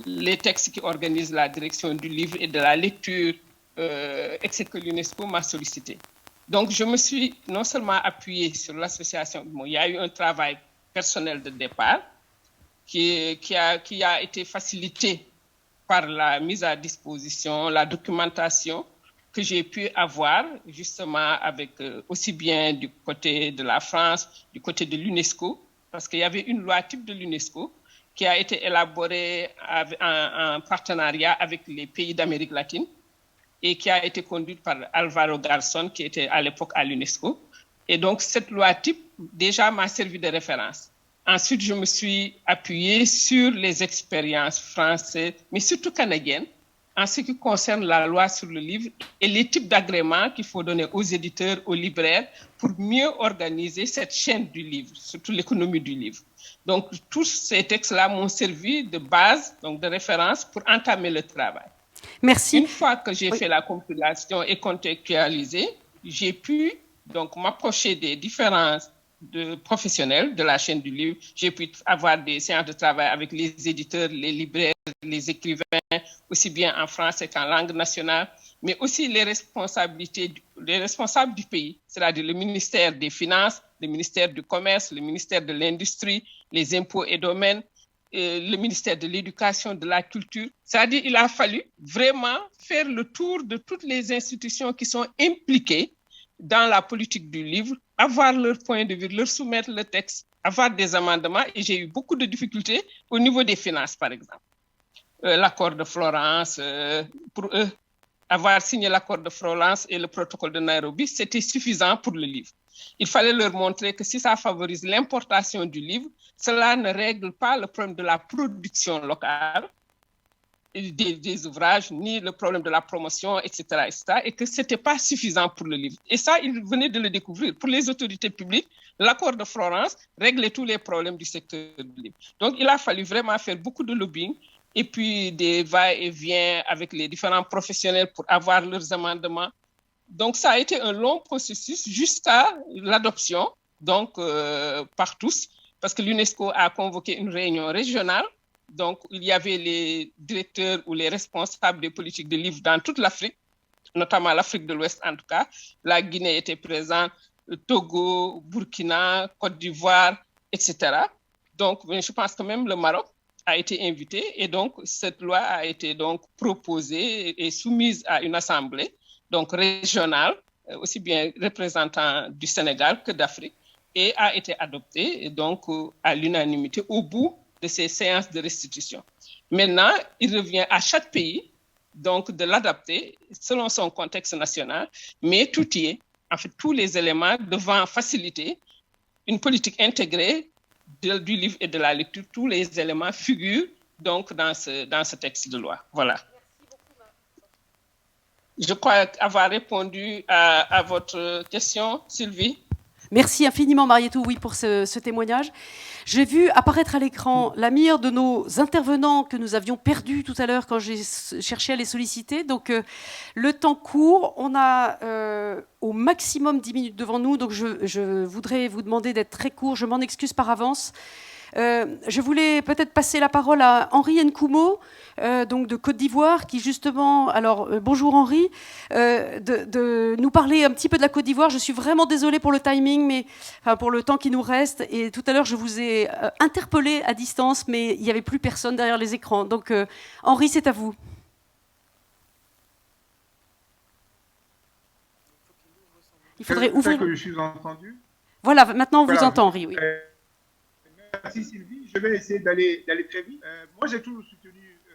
les textes qui organisent la direction du livre et de la lecture, et c'est que l'UNESCO m'a sollicité. Donc, je me suis non seulement appuyée sur l'association, il y a eu un travail personnel de départ qui a été facilité par la mise à disposition, la documentation que j'ai pu avoir justement avec aussi bien du côté de la France, du côté de l'UNESCO, parce qu'il y avait une loi type de l'UNESCO qui a été élaborée en partenariat avec les pays d'Amérique latine et qui a été conduite par Alvaro Garçon, qui était à l'époque à l'UNESCO. Et donc, cette loi type, déjà, m'a servi de référence. Ensuite, je me suis appuyée sur les expériences françaises, mais surtout canadiennes, en ce qui concerne la loi sur le livre et les types d'agréments qu'il faut donner aux éditeurs, aux libraires, pour mieux organiser cette chaîne du livre, surtout l'économie du livre. Donc, tous ces textes-là m'ont servi de base, donc de référence pour entamer le travail. Merci. Une fois que j'ai fait la compilation et contextualisé, j'ai pu donc m'approcher des différents professionnels de la chaîne du livre. J'ai pu avoir des séances de travail avec les éditeurs, les libraires, les écrivains, aussi bien en français qu'en langue nationale, mais aussi les responsables du pays, c'est-à-dire le ministère des Finances, le ministère du Commerce, le ministère de l'Industrie, les impôts et domaines, le ministère de l'Éducation, de la Culture. C'est-à-dire qu'il a fallu vraiment faire le tour de toutes les institutions qui sont impliquées dans la politique du livre, avoir leur point de vue, leur soumettre le texte, avoir des amendements. Et j'ai eu beaucoup de difficultés au niveau des finances, par exemple. L'accord de Florence, pour eux, avoir signé l'accord de Florence et le protocole de Nairobi, c'était suffisant pour le livre. Il fallait leur montrer que si ça favorise l'importation du livre, cela ne règle pas le problème de la production locale des ouvrages, ni le problème de la promotion, etc., et que ce n'était pas suffisant pour le livre. Et ça, ils venaient de le découvrir. Pour les autorités publiques, l'accord de Florence réglait tous les problèmes du secteur du livre. Donc, il a fallu vraiment faire beaucoup de lobbying et puis des va-et-vient avec les différents professionnels pour avoir leurs amendements. Donc, ça a été un long processus jusqu'à l'adoption, donc par tous, parce que l'UNESCO a convoqué une réunion régionale. Donc, il y avait les directeurs ou les responsables des politiques de livre dans toute l'Afrique, notamment l'Afrique de l'Ouest en tout cas. La Guinée était présente, le Togo, Burkina, Côte d'Ivoire, etc. Donc, je pense que même le Maroc a été invité et donc cette loi a été donc proposée et soumise à une assemblée donc régionale, aussi bien représentant du Sénégal que d'Afrique. et a été adopté donc à l'unanimité au bout de ces séances de restitution. Maintenant, il revient à chaque pays donc de l'adapter selon son contexte national, mais tout y est, en fait, tous les éléments devant faciliter une politique intégrée du livre et de la lecture, tous les éléments figurent donc dans ce texte de loi. Voilà. Je crois avoir répondu à votre question, Sylvie. Merci infiniment, Marietou, oui, pour ce témoignage. J'ai vu apparaître à l'écran la meilleure de nos intervenants que nous avions perdus tout à l'heure quand j'ai cherché à les solliciter. Donc, le temps court. On a au maximum 10 minutes devant nous. Donc, je voudrais vous demander d'être très court. Je m'en excuse par avance. Je voulais peut-être passer la parole à Henri Nkumo, donc de Côte d'Ivoire, qui justement, alors bonjour Henri, de nous parler un petit peu de la Côte d'Ivoire. Je suis vraiment désolée pour le timing, mais enfin, pour le temps qui nous reste. Et tout à l'heure, je vous ai interpellé à distance, mais il n'y avait plus personne derrière les écrans. Donc Henri, c'est à vous. Il faudrait ouvrir. Que je suis entendu. Voilà, maintenant on vous entend, Henri. Oui. Merci Sylvie. Je vais essayer d'aller très vite. Moi, j'ai toujours soutenu que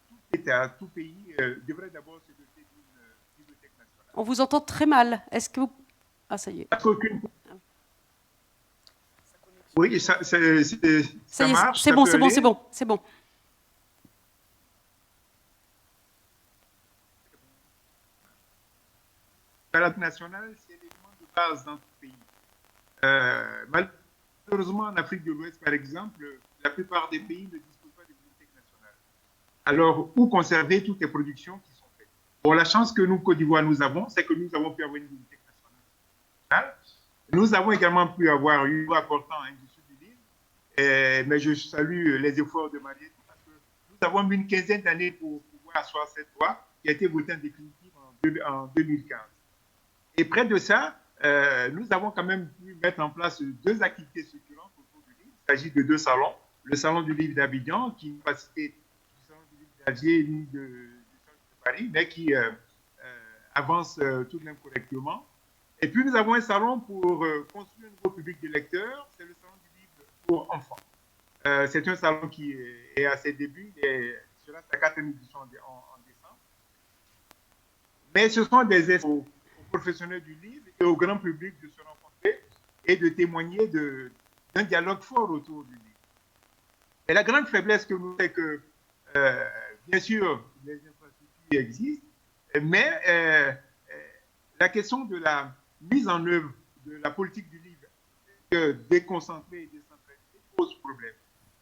tout État, tout pays devrait d'abord se doter d'une bibliothèque nationale. On vous entend très mal. Est-ce que vous... Ah, ça y est. Oui, ça marche. C'est bon, c'est bon, c'est bon, c'est bon. La nationale, c'est l'élément de base dans tout pays. Malheureusement, en Afrique de l'Ouest, par exemple, la plupart des pays ne disposent pas de bibliothèque nationale. Alors, où conserver toutes les productions qui sont faites? Bon, la chance que nous, Côte d'Ivoire, nous avons, c'est que nous avons pu avoir une bibliothèque nationale. Nous avons également pu avoir une loi portant l'industrie du livre, mais je salue les efforts de Mariette parce que nous avons mis une quinzaine d'années pour pouvoir asseoir cette loi qui a été votée en définitive en 2015. Et près de ça, nous avons quand même pu mettre en place deux activités structurantes autour du livre. Il s'agit de deux salons. Le salon du livre d'Abidjan, qui n'est pas cité du salon du livre d'Alger ni du salon de Paris, mais qui avance tout de même correctement. Et puis, nous avons un salon pour construire un nouveau public de lecteurs. C'est le salon du livre pour enfants. C'est un salon qui est à ses débuts. Cela, c'est la 4e édition en décembre. Mais ce sont des essais aux professionnels du livre et au grand public de se rencontrer et de témoigner d'un dialogue fort autour du livre. Et la grande faiblesse que nous c'est que, bien sûr, les infrastructures existent, mais la question de la mise en œuvre de la politique du livre déconcentrée et décentralisée pose problème.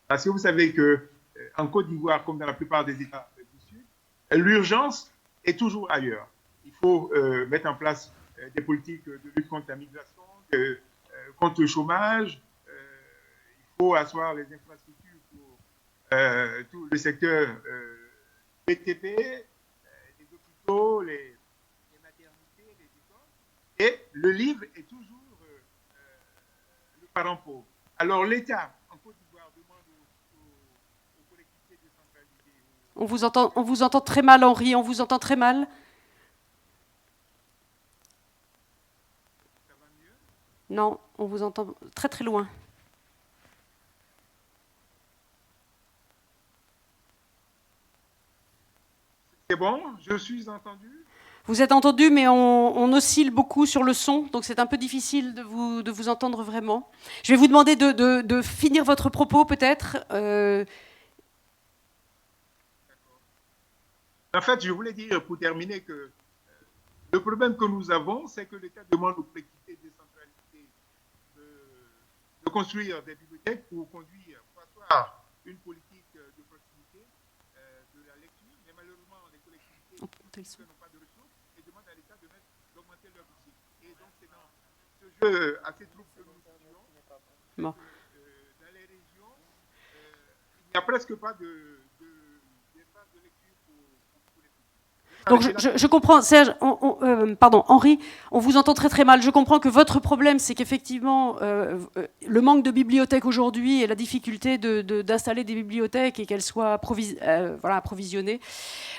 Parce que vous savez qu'en Côte d'Ivoire, comme dans la plupart des États du Sud, l'urgence est toujours ailleurs. Il faut mettre en place des politiques de lutte contre la migration, contre le chômage. Il faut asseoir les infrastructures pour tout le secteur BTP, les hôpitaux, les maternités, les écoles. Et le livre est toujours le parent pauvre. Alors l'État, en Côte d'Ivoire, demande aux collectivités décentralisées. On vous entend très mal, Henri, on vous entend très mal. Non, on vous entend très très loin. C'est bon, je suis entendu. Vous êtes entendu, mais on oscille beaucoup sur le son, donc c'est un peu difficile de vous entendre vraiment. Je vais vous demander de finir votre propos, peut-être. En fait, je voulais dire, pour terminer, que le problème que nous avons, c'est que l'État demande aux collectivités décentralisées de construire des bibliothèques pour conduire, pour asseoir une politique de proximité de la lecture, mais malheureusement, les collectivités n'ont pas de ressources et demandent à l'État d'augmenter leur budget. Et donc, c'est dans ce jeu assez trouble que nous vivons. Bon. Dans les régions, il n'y a presque pas d'espace de lecture pour les petits. Donc je comprends, Serge, pardon, Henri, on vous entend très très mal. Je comprends que votre problème, c'est qu'effectivement, le manque de bibliothèques aujourd'hui et la difficulté d'installer des bibliothèques et qu'elles soient voilà, approvisionnées.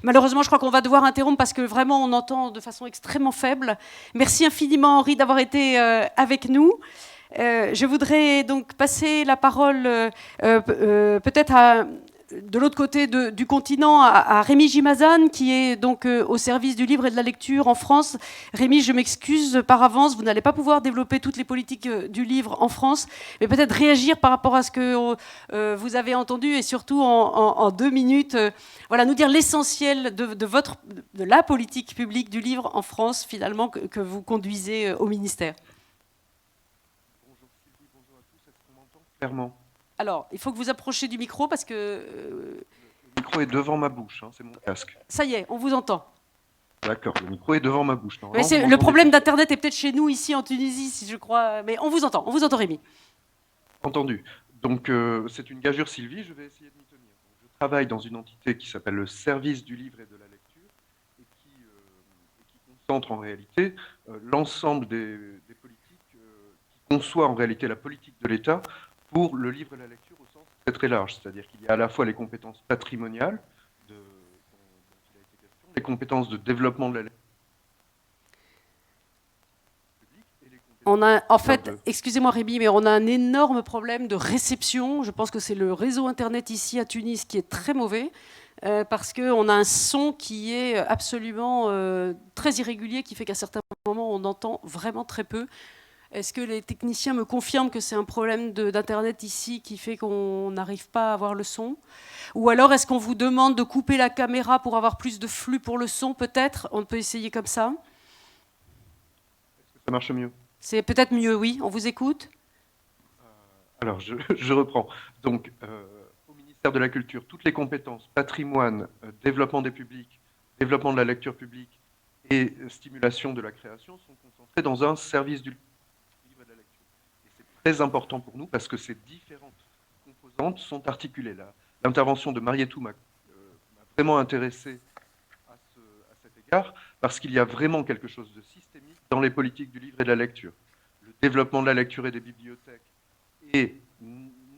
Malheureusement, je crois qu'on va devoir interrompre parce que vraiment, on entend de façon extrêmement faible. Merci infiniment, Henri, d'avoir été avec nous. Je voudrais donc passer la parole peut-être de l'autre côté du continent à Rémi Gimazan, qui est donc au service du livre et de la lecture en France. Rémi, je m'excuse par avance, vous n'allez pas pouvoir développer toutes les politiques du livre en France, mais peut-être réagir par rapport à ce que vous avez entendu et surtout en 2 minutes, voilà, nous dire l'essentiel de la politique publique du livre en France, finalement, que vous conduisez au ministère. Bonjour Sylvie, bonjour à tous, est-ce qu'on m'entend clairement ? Alors, il faut que vous approchiez du micro parce que... Le micro est devant ma bouche, hein, c'est mon casque. Ça y est, on vous entend. D'accord, le micro est devant ma bouche. Mais le problème d'Internet est peut-être chez nous, ici en Tunisie, si je crois. Mais on vous entend Rémi. Entendu. Donc, c'est une gageure Sylvie, je vais essayer de m'y tenir. Donc, je travaille dans une entité qui s'appelle le Service du livre et de la lecture et qui concentre en réalité l'ensemble des politiques, qui conçoit en réalité la politique de l'État pour le livre et la lecture au sens très très large. C'est-à-dire qu'il y a à la fois les compétences patrimoniales, dont il a été question, les compétences de développement de la lecture publique et les compétences... On a, en fait, excusez-moi Rémi, mais on a un énorme problème de réception. Je pense que c'est le réseau Internet ici à Tunis qui est très mauvais, parce qu'on a un son qui est absolument très irrégulier, qui fait qu'à certains moments, on entend vraiment très peu. Est-ce que les techniciens me confirment que c'est un problème d'Internet ici qui fait qu'on n'arrive pas à avoir le son? Ou alors est-ce qu'on vous demande de couper la caméra pour avoir plus de flux pour le son? Peut-être, on peut essayer comme ça. Est-ce que ça marche mieux? C'est peut-être mieux, oui. On vous écoute? Alors, je reprends. Donc, au ministère de la Culture, toutes les compétences, patrimoine, développement des publics, développement de la lecture publique et stimulation de la création sont concentrées dans un service du livre et de la lecture. Et c'est très important pour nous parce que ces différentes composantes sont articulées. L'intervention de Marietou m'a vraiment intéressé à cet égard parce qu'il y a vraiment quelque chose de systémique dans les politiques du livre et de la lecture. Le développement de la lecture et des bibliothèques est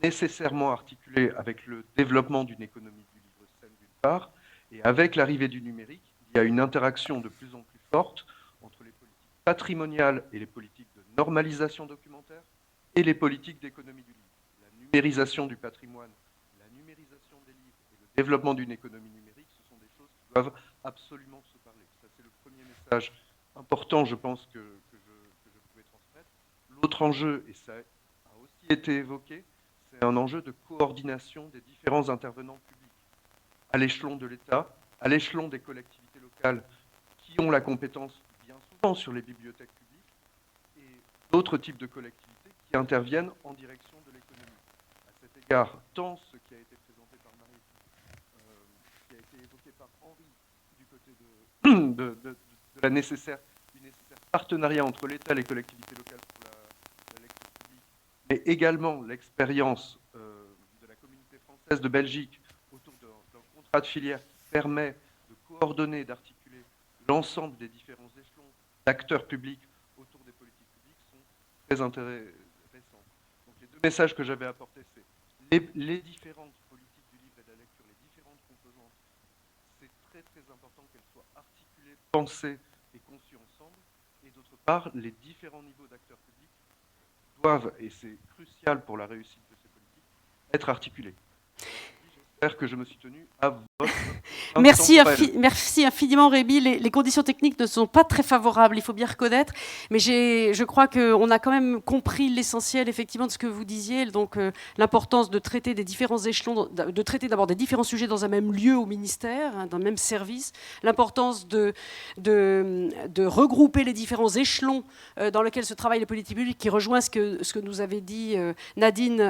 nécessairement articulé avec le développement d'une économie du livre saine d'une part, et avec l'arrivée du numérique, il y a une interaction de plus en plus forte entre les politiques patrimoniales et les politiques de normalisation documentaire et les politiques d'économie du livre. La numérisation du patrimoine, la numérisation des livres et le développement d'une économie numérique, ce sont des choses qui doivent absolument se parler. Ça, c'est le premier message important, je pense, que je pouvais transmettre. L'autre enjeu, et ça a aussi été évoqué, c'est un enjeu de coordination des différents intervenants publics, à l'échelon de l'État, à l'échelon des collectivités locales qui ont la compétence bien souvent sur les bibliothèques publiques, et d'autres types de collectivités qui interviennent en direction de l'économie. À cet égard, tant ce qui a été présenté par Marie, qui a été évoqué par Henri, du côté du nécessaire partenariat entre l'État et les collectivités locales pour la lecture publique, mais également l'expérience de la communauté française de Belgique autour d'un contrat de filière qui permet de coordonner et d'articuler l'ensemble des différents échelons d'acteurs publics autour des politiques publiques sont très intéressants. Donc les deux messages que j'avais apportés, c'est les différentes politiques du livre et de la lecture, les différentes composantes, c'est très très important qu'elles soient articulées, pensées et conçues ensemble. Et d'autre part, les différents niveaux d'acteurs publics doivent, et c'est crucial pour la réussite de ces politiques, être articulés. J'espère que je me suis tenu à votre... Merci infiniment Rémi. Les conditions techniques ne sont pas très favorables, il faut bien reconnaître, mais je crois qu'on a quand même compris l'essentiel effectivement de ce que vous disiez, donc l'importance de traiter des différents échelons, de traiter d'abord des différents sujets dans un même lieu au ministère, hein, dans le même service, l'importance de regrouper les différents échelons dans lesquels se travaillent les politiques publiques, qui rejoint ce que nous avait dit Nadine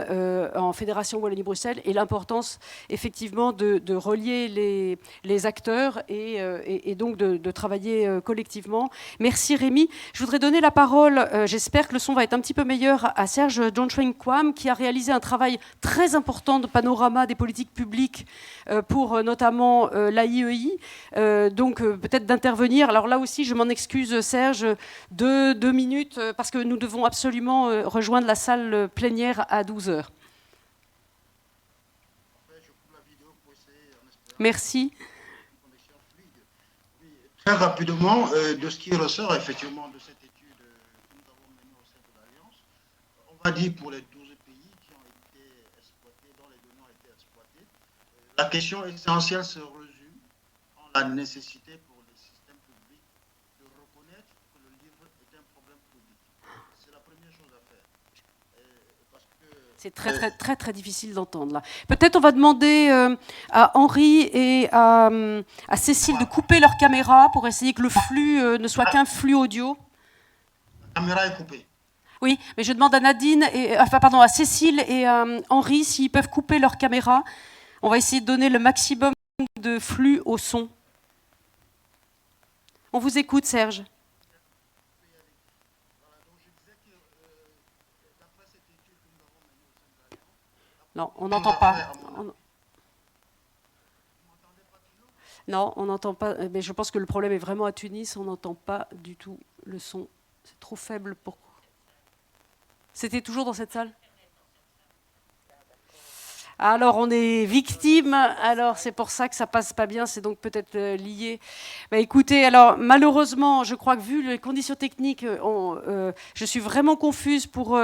en Fédération Wallonie-Bruxelles, et l'importance effectivement de relier les acteurs et donc de travailler collectivement. Merci Rémi. Je voudrais donner la parole, j'espère que le son va être un petit peu meilleur, à Serge Djonchweng-Kwam, qui a réalisé un travail très important de panorama des politiques publiques pour notamment l'AIEI. Donc peut-être d'intervenir. Alors là aussi, je m'en excuse Serge, 2 minutes, parce que nous devons absolument rejoindre la salle plénière à 12h. Merci. Très rapidement, de ce qui ressort effectivement de cette étude que nous avons menée au sein de l'Alliance, on va dire pour les 12 pays qui ont été exploités, dont les données ont été exploitées, la question essentielle se résume en la nécessité pour les systèmes publics de reconnaître que le livre est un problème public. C'est la première chose à faire. C'est très difficile d'entendre là. Peut-être on va demander à Henri et à Cécile de couper leur caméra pour essayer que le flux ne soit qu'un flux audio. La caméra est coupée. Oui, mais je demande à Nadine, à Cécile et à Henri s'ils peuvent couper leur caméra. On va essayer de donner le maximum de flux au son. On vous écoute, Serge. Non, on n'entend pas. Non, on n'entend pas. Mais je pense que le problème est vraiment à Tunis. On n'entend pas du tout le son. C'est trop faible pour. C'était toujours dans cette salle ? Alors, on est victime, alors c'est pour ça que ça passe pas bien, c'est donc peut-être lié. Bah, écoutez, alors malheureusement, je crois que vu les conditions techniques, je suis vraiment confuse pour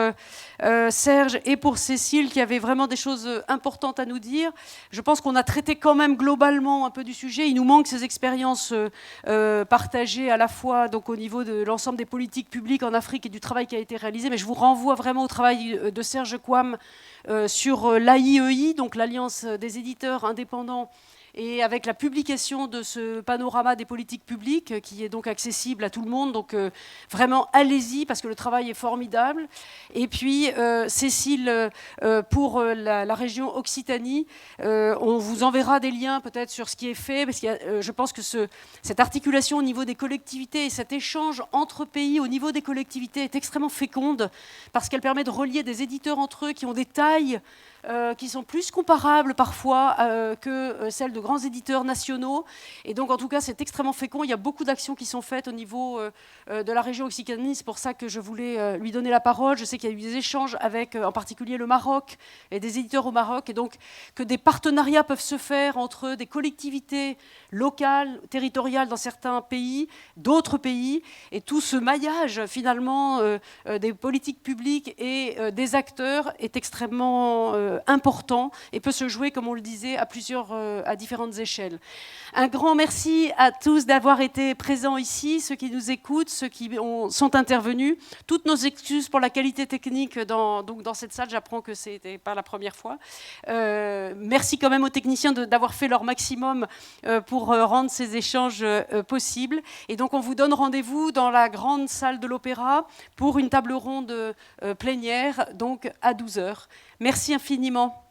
Serge et pour Cécile, qui avaient vraiment des choses importantes à nous dire. Je pense qu'on a traité quand même globalement un peu du sujet. Il nous manque ces expériences partagées à la fois donc, au niveau de l'ensemble des politiques publiques en Afrique et du travail qui a été réalisé, mais je vous renvoie vraiment au travail de Serge Kwam sur l'AIEI, donc l'Alliance des éditeurs indépendants, et avec la publication de ce panorama des politiques publiques qui est donc accessible à tout le monde. Donc vraiment, allez-y parce que le travail est formidable. Et puis, Cécile, pour la région Occitanie, on vous enverra des liens peut-être sur ce qui est fait, parce que je pense que cette articulation au niveau des collectivités et cet échange entre pays au niveau des collectivités est extrêmement féconde parce qu'elle permet de relier des éditeurs entre eux qui ont des tailles qui sont plus comparables parfois que celles de grands éditeurs nationaux. Et donc, en tout cas, c'est extrêmement fécond. Il y a beaucoup d'actions qui sont faites au niveau de la région Occitanie. C'est pour ça que je voulais lui donner la parole. Je sais qu'il y a eu des échanges avec, en particulier, le Maroc et des éditeurs au Maroc. Et donc, que des partenariats peuvent se faire entre des collectivités locales, territoriales dans certains pays, d'autres pays. Et tout ce maillage, finalement, des politiques publiques et des acteurs est extrêmement important et peut se jouer, comme on le disait, à différentes échelles. Un grand merci à tous d'avoir été présents ici, ceux qui nous écoutent, ceux qui sont intervenus. Toutes nos excuses pour la qualité technique dans cette salle. J'apprends que ce n'était pas la première fois. Merci quand même aux techniciens d'avoir fait leur maximum pour rendre ces échanges possibles. Et donc, on vous donne rendez-vous dans la grande salle de l'Opéra pour une table ronde plénière, donc à 12h. Merci infiniment.